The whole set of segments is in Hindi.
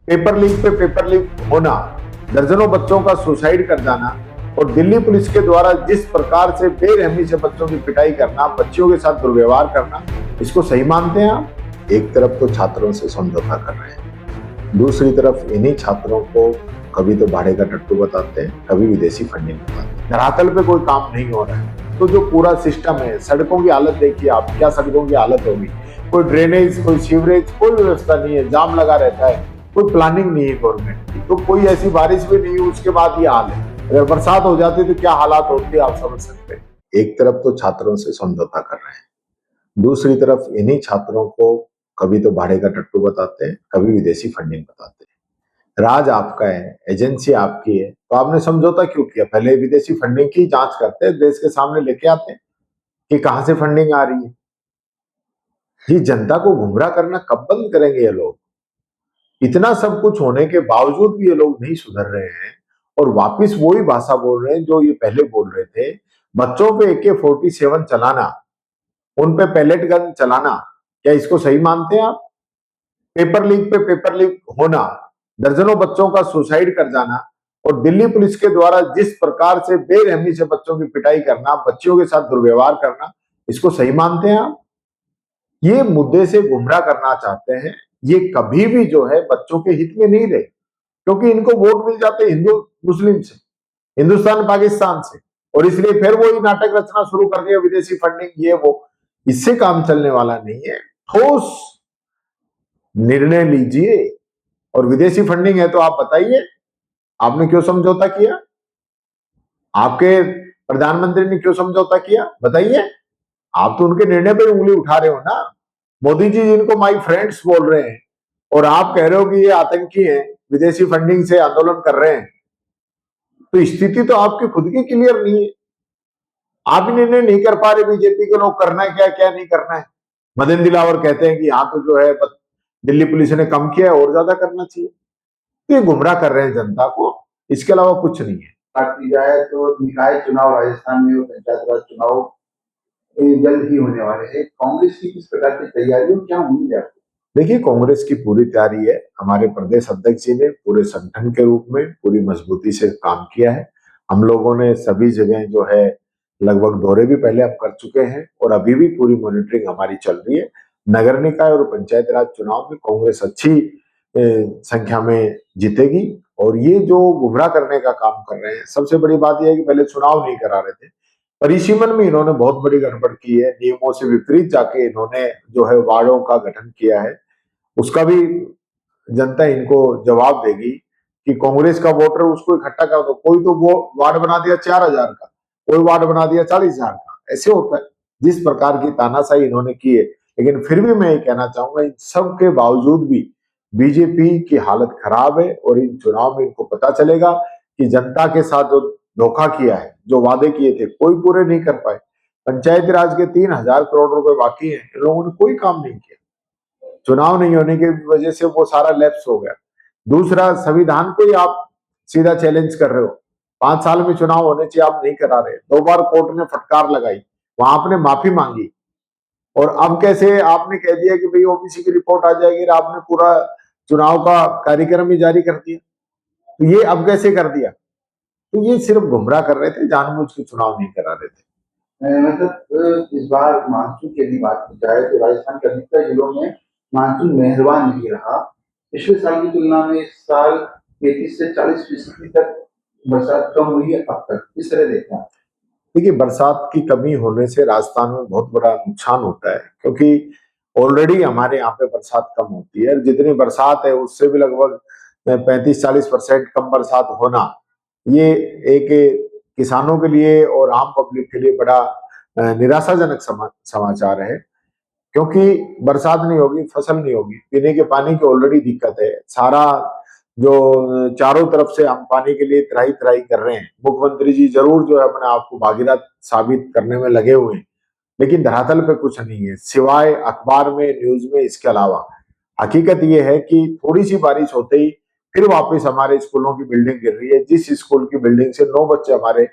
पेपर लीक पे पेपर लीक होना, दर्जनों बच्चों का सुसाइड कर जाना और दिल्ली पुलिस के द्वारा जिस प्रकार से बेरहमी से बच्चों की पिटाई करना, बच्चियों के साथ दुर्व्यवहार करना, इसको सही मानते हैं आप? एक तरफ तो छात्रों से समझौता कर रहे हैं, दूसरी तरफ इन्हीं छात्रों को कभी तो भाड़े का टट्टू बताते हैं, कभी विदेशी फंडिंग बताते हैं। धरातल पे कोई काम नहीं हो रहा है, तो जो पूरा सिस्टम है, सड़कों की हालत देखिए आप, क्या सड़कों की हालत होगी। कोई ड्रेनेज, कोई सीवरेज, कोई व्यवस्था नहीं है, जाम लगा रहता है, कोई प्लानिंग नहीं है गवर्नमेंट की। तो कोई ऐसी बारिश भी नहीं हुई, उसके बाद ये हाल है। अगर बरसात हो जाती तो क्या हालात होते आप समझ सकते हैं। एक तरफ तो छात्रों से समझौता कर रहे हैं, दूसरी तरफ इन्हीं छात्रों को कभी तो भाड़े का टट्टू बताते हैं, कभी विदेशी फंडिंग बताते हैं। राज आपका है, एजेंसी आपकी है, तो आपने समझौता क्यों किया? पहले विदेशी फंडिंग की जांच करते हैं, देश के सामने लेके आते हैं कि कहां से फंडिंग आ रही है। ये जनता को गुमराह करना कब बंद करेंगे ये लोग? इतना सब कुछ होने के बावजूद भी ये लोग नहीं सुधर रहे हैं और वापस वही भाषा बोल रहे हैं जो ये पहले बोल रहे थे। बच्चों पे AK-47 चलाना, उन पे पैलेट गन चलाना, क्या इसको सही मानते हैं आप? पेपर लीक पे पेपर लीक होना, दर्जनों बच्चों का सुसाइड कर जाना और दिल्ली पुलिस के द्वारा जिस प्रकार से बेरहमी से बच्चों की पिटाई करना, बच्चियों के साथ दुर्व्यवहार करना, इसको सही मानते हैं आप? ये मुद्दे से गुमराह करना चाहते हैं। ये कभी भी जो है बच्चों के हित में नहीं रहे, क्योंकि इनको वोट मिल जाते हिंदू मुस्लिम से, हिंदुस्तान पाकिस्तान से, और इसलिए फिर वही नाटक रचना शुरू कर दिया, विदेशी फंडिंग ये वो। इससे काम चलने वाला नहीं है। ठोस निर्णय लीजिए। और विदेशी फंडिंग है तो आप बताइए, आपने क्यों समझौता किया? आपके प्रधानमंत्री ने क्यों समझौता किया? बताइए। आप तो उनके निर्णय पर उंगली उठा रहे हो ना। मोदी जी जिनको माई फ्रेंड्स बोल रहे हैं और आप कह रहे हो कि ये आतंकी हैं, विदेशी फंडिंग से आंदोलन कर रहे हैं, तो स्थिति तो आपकी खुद की क्लियर नहीं है। आप ही निर्णय नहीं कर पा रहे बीजेपी के लोग, करना है क्या, क्या नहीं करना है। मदन दिलावर कहते हैं कि यहाँ तो जो है दिल्ली पुलिस ने कम किया है और ज्यादा करना चाहिए। तो ये गुमराह कर रहे हैं जनता को, इसके अलावा कुछ नहीं है। बात की जाए तो निकाय चुनाव राजस्थान में और पंचायत राज चुनाव जल्द ही होने वाले हैं। कांग्रेस की किस प्रकार की तैयारी और क्या उम्मीद है आपको? देखिए, कांग्रेस की पूरी तैयारी है। हमारे प्रदेश अध्यक्ष जी ने पूरे संगठन के रूप में पूरी मजबूती से काम किया है। हम लोगों ने सभी जगह जो है लगभग दौरे भी पहले हम कर चुके हैं और अभी भी पूरी मॉनिटरिंग हमारी चल रही है। नगर निकाय और पंचायत राज चुनाव में कांग्रेस अच्छी संख्या में जीतेगी। और ये जो गुमराह करने का काम कर रहे हैं, सबसे बड़ी बात यह है कि पहले चुनाव नहीं करा रहे थे, पर इसी मन में इन्होंने बहुत बड़ी गड़बड़ की है। नियमों से विपरीत जाके इन्होंने जो है वार्डों का गठन किया है। उसका भी जनता इनको जवाब देगी कि कांग्रेस का वोटर उसको इकट्ठा कर दो। कोई तो वो वार्ड बना दिया 4,000 का, कोई वार्ड बना दिया 40,000 का, ऐसे होता है। जिस प्रकार की तानाशाही इन्होंने की है, लेकिन फिर भी मैं ये कहना चाहूंगा, इन सब के बावजूद भी बीजेपी की हालत खराब है और इन चुनाव में इनको पता चलेगा कि जनता के साथ जो धोखा किया है, जो वादे किए थे, कोई पूरे नहीं कर पाए। पंचायती राज के 3,000 करोड़ रुपए बाकी हैं, इन लोगों ने कोई काम नहीं किया। चुनाव नहीं होने की वजह से वो सारा लैप्स हो गया। दूसरा, संविधान को ही आप सीधा चैलेंज कर रहे हो। 5 साल में चुनाव होने चाहिए, आप नहीं करा रहे। 2 बार कोर्ट ने फटकार लगाई, वहां आपने माफी मांगी, और अब कैसे आपने कह दिया कि भाई OBC की रिपोर्ट आ जाएगी, और आपने पूरा चुनाव का कार्यक्रम ही जारी कर दिया। तो ये अब कैसे कर दिया? तो ये सिर्फ गुमराह कर रहे थे, जानबूझ के चुनाव नहीं करा रहे थे। मतलब इस बार मानसून की यदि बात की जाए तो राजस्थान के अधिकतर जिलों में मानसून मेहरबान नहीं रहा। पिछले साल की तुलना में इस साल 33 से 40% तक बरसात कम हुई है अब तक। इस तरह देखते हैं। देखिए, बरसात की कमी होने से राजस्थान में बहुत बड़ा नुकसान होता है, क्योंकि ऑलरेडी हमारे यहाँ पे बरसात कम होती है। जितनी बरसात है उससे भी लगभग 35-40% कम बरसात होना, ये एक किसानों के लिए और आम पब्लिक के लिए बड़ा निराशाजनक समाचार है। क्योंकि बरसात नहीं होगी, फसल नहीं होगी, पीने के पानी की ऑलरेडी दिक्कत है। सारा जो चारों तरफ से हम पानी के लिए त्राही त्राही कर रहे हैं, मुख्यमंत्री जी जरूर जो है अपने आप को भागीरथ साबित करने में लगे हुए हैं, लेकिन धरातल पे कुछ नहीं है सिवाय अखबार में, न्यूज में। इसके अलावा हकीकत यह है कि थोड़ी सी बारिश होते ही फिर वापस हमारे स्कूलों की बिल्डिंग गिर रही है। जिस स्कूल की बिल्डिंग से 9 बच्चे हमारे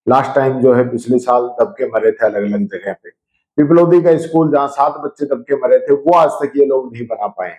लास्ट टाइम जो है पिछले साल दब के मरे थे अलग अलग जगह पे, पिपलौदी का स्कूल जहां 7 बच्चे दब के मरे थे, वो आज तक ये लोग नहीं बना पाए।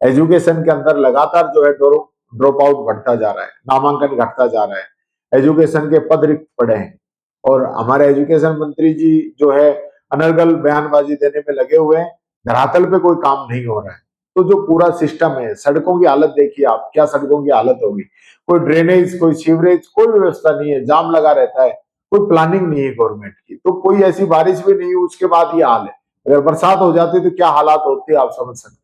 एजुकेशन के अंदर लगातार जो है ड्रॉप आउट बढ़ता जा रहा है, नामांकन घटता जा रहा है, एजुकेशन के पद रिक्त पड़े हैं और हमारे एजुकेशन मंत्री जी जो है अनर्गल बयानबाजी देने में लगे हुए हैं, धरातल पे कोई काम नहीं हो रहा है। तो जो पूरा सिस्टम है, सड़कों की हालत देखिए आप, क्या सड़कों की हालत होगी, कोई ड्रेनेज, कोई सीवरेज, कोई व्यवस्था नहीं है, जाम लगा रहता है, कोई प्लानिंग नहीं है गवर्नमेंट की। तो कोई ऐसी बारिश भी नहीं हुई उसके बाद ये हाल है, अगर बरसात हो जाती तो क्या हालात होते आप समझ सकते हैं।